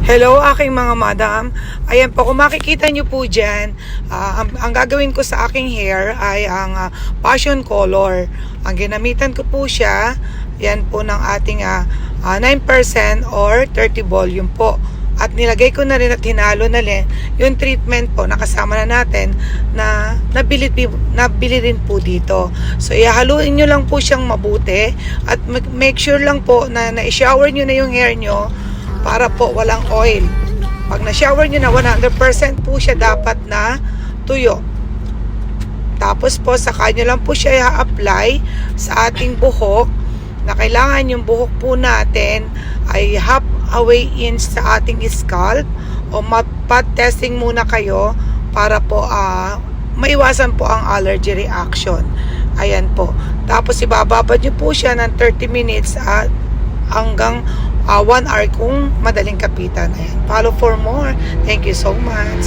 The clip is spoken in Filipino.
Hello aking mga madam. Ayan po, kung makikita nyo po dyan, ang gagawin ko sa aking hair ay ang passion color. Ang ginamitan ko po siya, yan po ng ating 9% or 30 volume po. At nilagay ko na rin at hinalo na rin yung treatment po, nakasama na natin na nabili rin po dito. So ihaluin nyo lang po siyang mabuti at make sure lang po na na-shower nyo na yung hair nyo para po walang oil. Pag na-shower nyo na 100% po siya dapat na tuyo. Tapos po saka nyo lang po siya i-apply sa ating buhok, na kailangan yung buhok po natin ay half away in sa ating scalp, o mapat testing muna kayo para po maiwasan po ang allergy reaction. Ayan po. Tapos ibababad nyo po siya ng 30 minutes at hanggang 1 hour kung madaling kapitan. Ayan. Follow for more. Thank you so much.